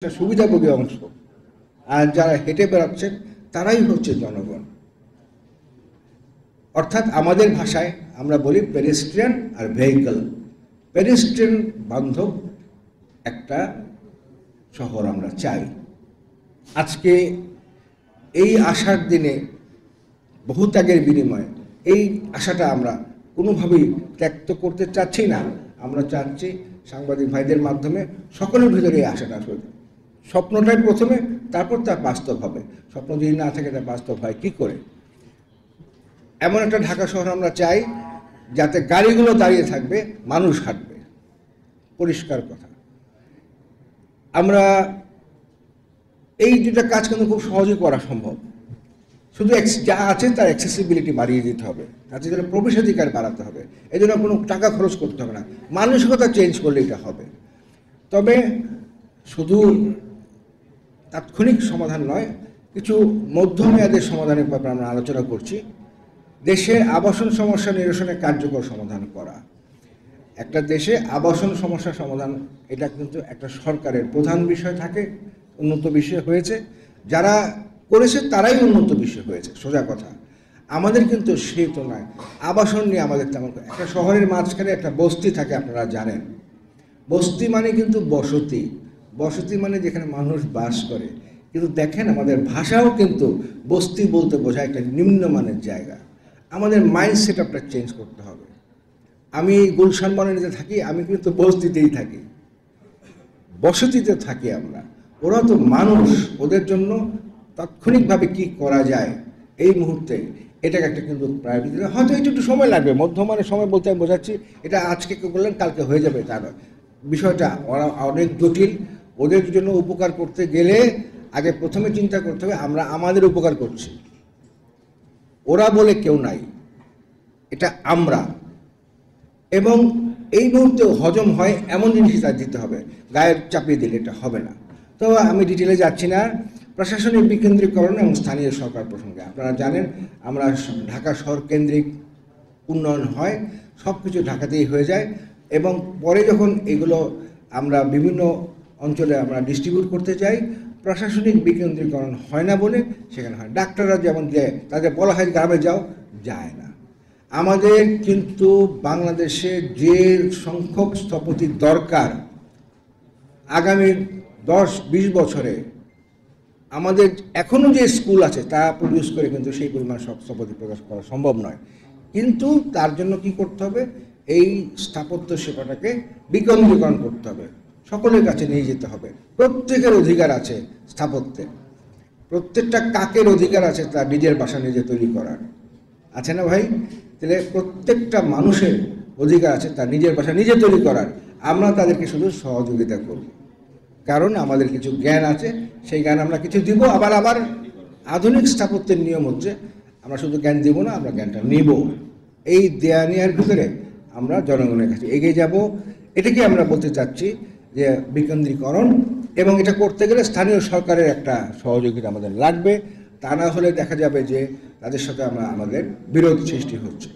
একটা সুবিধাভোগী অংশ, আর যারা হেঁটে বেড়াচ্ছেন তারাই হচ্ছে জনগণ। অর্থাৎ আমাদের ভাষায় আমরা বলি পেডেস্ট্রিয়ান আর ভেহিকল। পেডেস্ট্রিয়ান বান্ধব একটা শহর আমরা চাই। আজকে এই আশার দিনে বহু ত্যাগের বিনিময়ে এই আশাটা আমরা কোনোভাবেই ত্যাক্ত করতে চাচ্ছি না। আমরা চাচ্ছি সাংবাদিক ভাইদের মাধ্যমে সকলের ভিতরে এই আশাটা আসবে। স্বপ্নটাই প্রথমে, তারপর তার বাস্তব হবে। স্বপ্ন যদি না থাকে তা বাস্তব হয় কী করে? এমন একটা ঢাকা শহর আমরা চাই যাতে গাড়িগুলো দাঁড়িয়ে থাকবে, মানুষ হাঁটবে। পরিষ্কার কথা। আমরা এই দুটা কাজ কিন্তু খুব সহজেই করা সম্ভব। শুধু যা আছে তার অ্যাক্সেসিবিলিটি বাড়িয়ে দিতে হবে, তাতে জন্য প্রবেশাধিকার বাড়াতে হবে। এই জন্য কোনো টাকা খরচ করতে হবে না, মানসিকতা চেঞ্জ করলে এটা হবে। তবে শুধু তাৎক্ষণিক সমাধান নয়, কিছু মধ্যমেয়াদের সমাধানের ব্যাপারে আমরা আলোচনা করছি। দেশের আবাসন সমস্যা নিরসনে কার্যকর সমাধান করা। একটা দেশে আবাসন সমস্যা সমাধান এটা কিন্তু একটা সরকারের প্রধান বিষয় থাকে, উন্নত বিষয় হয়েছে। যারা করেছে তারাই উন্নত বিষয় হয়েছে, সোজা কথা। আমাদের কিন্তু সে তো নয়। আবাসন নিয়ে আমাদের তেমন, একটা শহরের মাঝখানে একটা বস্তি থাকে, আপনারা জানেন। বস্তি মানে কিন্তু বসতি, বসতি মানে যেখানে মানুষ বাস করে। কিন্তু দেখেন আমাদের ভাষাও কিন্তু বস্তি বলতে বোঝায় একটা নিম্নমানের জায়গা। আমাদের মাইন্ড সেট আপটা চেঞ্জ করতে হবে। আমি গুলশান বনানীতে থাকি, আমি কিন্তু বস্তিতেই থাকি, বসতিতে থাকি আমরা। ওরা তো মানুষ, ওদের জন্য তাৎক্ষণিকভাবে কি করা যায় এই মুহূর্তে, এটাকে একটা কিন্তু প্রায়োরিটি দিতে হয়তো একটু সময় লাগবে। মধ্যমানের সময় বলতে আমি বোঝাচ্ছি এটা আজকে কেউ বললেন কালকে হয়ে যাবে তা নয়। বিষয়টা ওরা অনেক জটিল। ওদের জন্য উপকার করতে গেলে আগে প্রথমে চিন্তা করতে হবে আমরা আমাদের উপকার করছি, ওরা বলে কেউ নাই, এটা আমরা। এবং এই মুহূর্তে হজম হয় এমন জিনিসই তার দিতে হবে, গায়ে চাপিয়ে দিলে এটা হবে না। তো আমি ডিটেলে যাচ্ছি না। প্রশাসনিক বিকেন্দ্রীকরণ এবং স্থানীয় সরকার প্রসঙ্গে আপনারা জানেন আমরা ঢাকা শহর কেন্দ্রিক উন্নয়ন হয়, সব কিছু ঢাকাতেই হয়ে যায়। এবং পরে যখন এগুলো আমরা বিভিন্ন অঞ্চলে আমরা ডিস্ট্রিবিউট করতে যাই, প্রশাসনিক বিকেন্দ্রীকরণ হয় না বলে সেখানে হয়। ডাক্তাররা যেমন যায়, তাদের বলা হয় গ্রামে যাও, যায় না। আমাদের কিন্তু বাংলাদেশে যে সংখ্যক স্থপতি দরকার আগামী 10-20 বছরে, আমাদের এখনও যে স্কুল আছে তা প্রডিউস করে কিন্তু সেই পরিমাণ স্থপতি প্রকাশ করা সম্ভব নয়। কিন্তু তার জন্য কি করতে হবে? এই স্থাপত্য সেবাটাকে বিকেন্দ্রীকরণ করতে হবে, সকলের কাছে নিয়ে যেতে হবে। প্রত্যেকের অধিকার আছে স্থাপত্যে, প্রত্যেকটা কাকের অধিকার আছে তার নিজের বাসা নিজে তৈরি করার, আছে না ভাই? তাহলে প্রত্যেকটা মানুষের অধিকার আছে তার নিজের বাসা নিজে তৈরি করার। আমরা তাদেরকে শুধু সহযোগিতা করব, কারণ আমাদের কিছু জ্ঞান আছে, সেই জ্ঞান আমরা কিছু দিব। আবার আধুনিক স্থাপত্যের নিয়ম হচ্ছে আমরা শুধু জ্ঞান দিব না, আমরা জ্ঞানটা নিব। এই দেয়া নেওয়ার ভিতরে আমরা জনগণের কাছে এগিয়ে যাব। এটাকে আমরা বলতে চাচ্ছি যে বিকেন্দ্রীকরণ। এবং এটা করতে গেলে স্থানীয় সরকারের একটা সহযোগিতা আমাদের লাগবে। তা না হলে দেখা যাবে যে তাদের সাথে আমাদের বিরোধ সৃষ্টি হচ্ছে।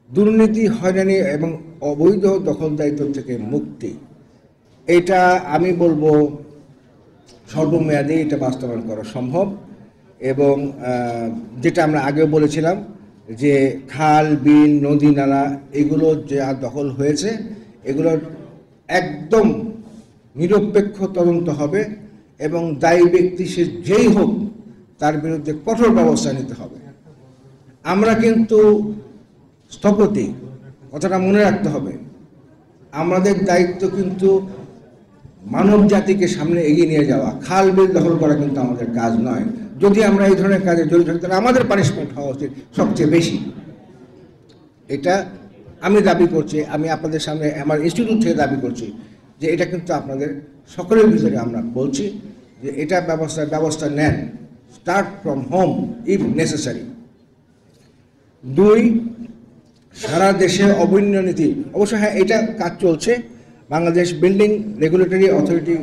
দুর্নীতি, হয়রানি এবং অবৈধ দখলদারিত্ব থেকে মুক্তি, এটা আমি বলবো সর্বমেয়াদে এটা বাস্তবায়ন করা সম্ভব। এবং যেটা আমরা আগেও বলেছিলাম যে খাল, বিল, নদী, নালা এগুলো যে দখল হয়েছে, এগুলোর একদম নিরপেক্ষ তদন্ত হবে এবং দায়ী ব্যক্তি সে যেই হোক তার বিরুদ্ধে কঠোর ব্যবস্থা নিতে হবে। আমরা কিন্তু স্থপতি, কথাটা মনে রাখতে হবে। আমাদের দায়িত্ব কিন্তু মানব জাতিকে সামনে এগিয়ে নিয়ে যাওয়া। খাল, বিল দখল করা কিন্তু আমাদের কাজ নয়। যদি আমরা এই ধরনের কাজে জড়িত থাকি তাহলে আমাদের পানিশমেন্ট হওয়া উচিত সবচেয়ে বেশি। এটা আমি দাবি করছি, আমি আপনাদের সামনে আমার ইনস্টিটিউট থেকে দাবি করছি যে এটা কিন্তু আপনাদের সকলের ভিতরে আমরা বলছি যে এটা ব্যবস্থা নেন। Start from home if necessary. 2, সারা দেশে অবৈধ নীতি। অবশ্য হ্যাঁ, এটা কাজ চলছে। Bangladesh building regulatory authority,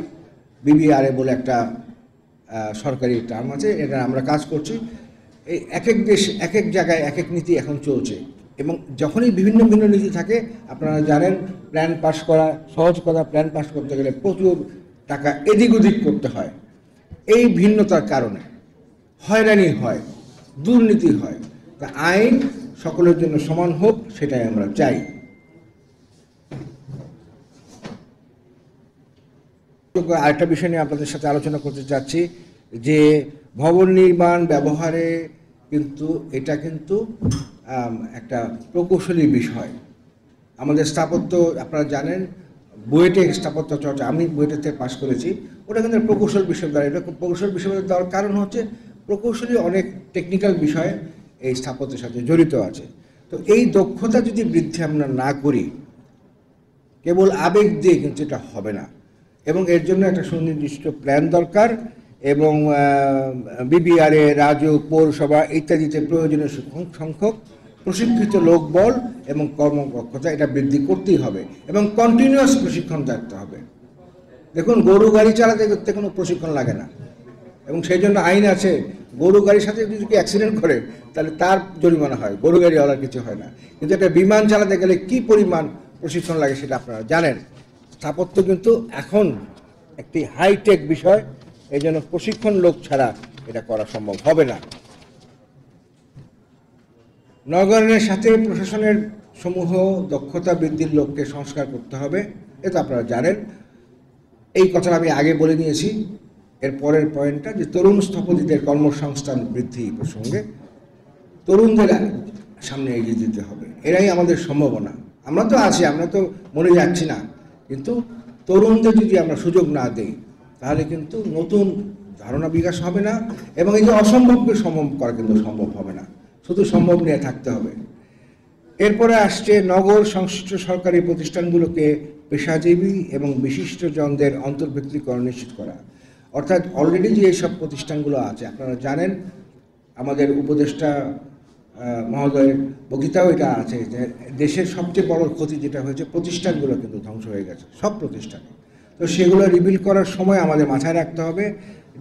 BBRA বলে একটা সরকারি টার্ম আছে, এটা আমরা কাজ করছি। এই এক এক দেশ এক এক জায়গায় এক এক নীতি এখন চলছে। এবং যখনই বিভিন্ন নীতি থাকে, আপনারা জানেন প্ল্যান পাস করা সহজ কথা, প্ল্যান পাস করতে গেলে প্রচুর টাকা এদিক ওদিক করতে হয়। এই ভিন্নতার কারণে হয়রানি হয়, দুর্নীতি হয়। তা আইন সকলের জন্য সমান হোক, সেটাই আমরা চাই। আরেকটা বিষয় নিয়ে আপনাদের সাথে আলোচনা করতে চাচ্ছি যে ভবন নির্মাণ ব্যবহারে কিন্তু এটা কিন্তু একটা প্রকৌশলী বিষয়। আমাদের স্থাপত্য আপনারা জানেন, বুয়েটে স্থাপত্য চর্চা, আমি বুয়েটেতে পাশ করেছি, ওটা কিন্তু প্রকৌশল বিশ্ববিদ্যালয়। এটা প্রকৌশল বিশ্ববিদ্যালয় দেওয়ার কারণ হচ্ছে প্রকৌশলী অনেক টেকনিক্যাল বিষয় এই স্থাপত্যের সাথে জড়িত আছে। তো এই দক্ষতা যদি বৃদ্ধি আমরা না করি, কেবল আবেগ দিয়ে কিন্তু এটা হবে না, এবং এর জন্য একটা সুনির্দিষ্ট প্ল্যান দরকার। এবং বিবিআরএ, রাজউক, পৌরসভা ইত্যাদিতে প্রয়োজনীয় সংখ্যক প্রশিক্ষিত লোকবল এবং কর্মদক্ষতা এটা বৃদ্ধি করতেই হবে, এবং কন্টিনিউয়াস প্রশিক্ষণ থাকতে হবে। দেখুন, গরু গাড়ি চালাতে করতে কোনো প্রশিক্ষণ লাগে না, এবং সেই জন্য আইন আছে। গরু গাড়ির সাথে যদি অ্যাক্সিডেন্ট করে তাহলে তার জরিমানা হয়, গরু গাড়িওয়ালার কিছু হয় না। কিন্তু একটা বিমান চালাতে গেলে কি পরিমাণ প্রশিক্ষণ লাগে সেটা আপনারা জানেন। স্থাপত্য কিন্তু এখন একটি হাইটেক বিষয়, এই জন্য প্রশিক্ষণ লোক ছাড়া এটা করা সম্ভব হবে না। নগরায়ণের সাথে প্রশাসনের সমূহ দক্ষতা বৃদ্ধির লক্ষ্যে সংস্কার করতে হবে, এটা আপনারা জানেন। এই কথাটা আমি আগে বলে নিয়েছি। এর পরের পয়েন্টটা যে তরুণ স্থপতিদের কর্মসংস্থান বৃদ্ধি প্রসঙ্গে তরুণদের সামনে এগিয়ে দিতে হবে। এরাই আমাদের সম্ভাবনা। আমরা তো আছি, আমরা তো মরে যাচ্ছি না, কিন্তু তরুণদের যদি আমরা সুযোগ না দেই তাহলে কিন্তু নতুন ধারণা বিকাশ হবে না, এবং এই যে অসম্ভবকে সম্ভব করা কিন্তু সম্ভব হবে না, শুধু সম্ভব নিয়ে থাকতে হবে। এরপরে আসছে নগর সংশ্লিষ্ট সরকারি প্রতিষ্ঠানগুলোকে পেশাজীবী এবং বিশিষ্টজনদের অন্তর্ভুক্তিকরণ নিশ্চিত করা। অর্থাৎ অলরেডি যে এইসব প্রতিষ্ঠানগুলো আছে, আপনারা জানেন আমাদের উপদেষ্টা মহোদয়ের বক্তৃতাও এটা আছে যে দেশের সবচেয়ে বড় ক্ষতি যেটা হয়েছে, প্রতিষ্ঠানগুলো কিন্তু ধ্বংস হয়ে গেছে, সব প্রতিষ্ঠানে। তো সেগুলো রিবিল্ড করার সময় আমাদের মাথায় রাখতে হবে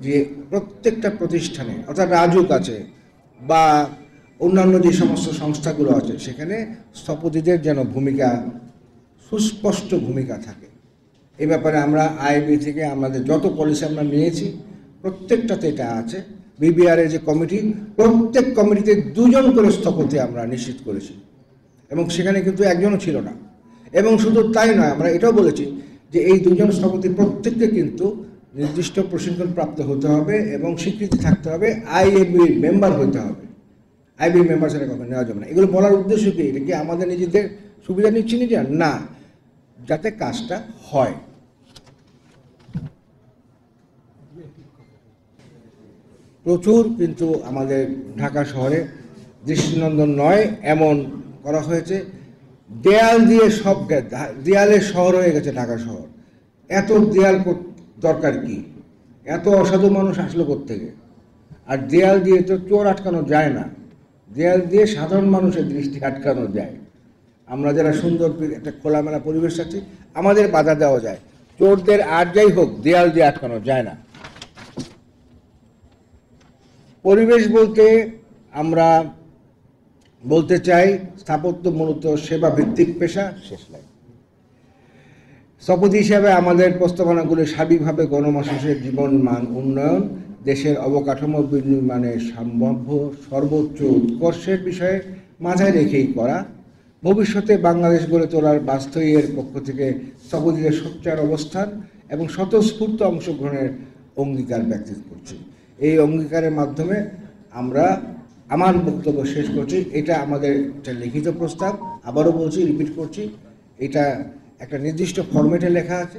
যে প্রত্যেকটা প্রতিষ্ঠানে, অর্থাৎ রাজুক আছে বা অন্যান্য যে সমস্ত সংস্থাগুলো আছে, সেখানে স্থপতিদের যেন ভূমিকা, সুস্পষ্ট ভূমিকা থাকে। এই ব্যাপারে আমরা আইবি থেকে আমাদের যত পলিসি আমরা নিয়েছি প্রত্যেকটাতে এটা আছে। বিবিআরের যে কমিটি, প্রত্যেক কমিটিতে 2 জন করে স্থপতি আমরা নিশ্চিত করেছি, এবং সেখানে কিন্তু একজনও ছিল না। এবং শুধু তাই নয়, আমরা এটাও বলেছি যে এই 2 জন স্থপতি প্রত্যেককে কিন্তু নির্দিষ্ট প্রশিক্ষণ প্রাপ্ত হতে হবে এবং স্বীকৃতি থাকতে হবে, আইএবির মেম্বার হতে হবে। আইবি মেম্বার সেটা কখন নেওয়া যাবে না। এগুলো বলার উদ্দেশ্য কি? এটা কি আমাদের নিজেদের সুবিধা নিচ্ছি না, যাতে কাজটা হয়। প্রচুর কিন্তু আমাদের ঢাকা শহরে দৃষ্টিনন্দন নয় এমন করা হয়েছে। দেয়াল দিয়ে সব, দেয়ালের শহর হয়ে গেছে ঢাকা শহর। এত দেয়াল দরকার কি? এত অসাধু মানুষ আসলো কোত্থেকে? আর দেয়াল দিয়ে তো চোর আটকানো যায় না, দেয়াল দিয়ে সাধারণ মানুষের দৃষ্টি আটকানো যায়। আমরা যারা সুন্দর একটা খোলামেলা পরিবেশ আছি, আমাদের বাধা দেওয়া যায়, চোরদের আর যাই হোক দেয়াল দিয়ে আটকানো যায় না। পরিবেশ বলতে আমরা বলতে চাই স্থাপত্য মূলত সেবা ভিত্তিক পেশা। শেষ লাইন। স্থপতি হিসাবে আমাদের প্রস্তাবনাগুলি সার্বিকভাবে গণমানুষের জীবন মান উন্নয়ন, দেশের অবকাঠামো বিনির্মাণের সম্ভাব্য সর্বোচ্চ উৎকর্ষের বিষয়ে মাথায় রেখেই করা। ভবিষ্যতে বাংলাদেশ গড়ে তোলার বাস্তবের পক্ষ থেকে স্থপতিদের সোচ্চার অবস্থান এবং স্বতঃস্ফূর্ত অংশগ্রহণের অঙ্গীকার ব্যক্ত করছি। এই অঙ্গীকারের মাধ্যমে আমরা আমার বক্তব্য শেষ করছি। এটা আমাদের একটা লিখিত প্রস্তাব, আবারও বলছি, রিপিট করছি, এটা একটা নির্দিষ্ট ফরম্যাটে লেখা আছে।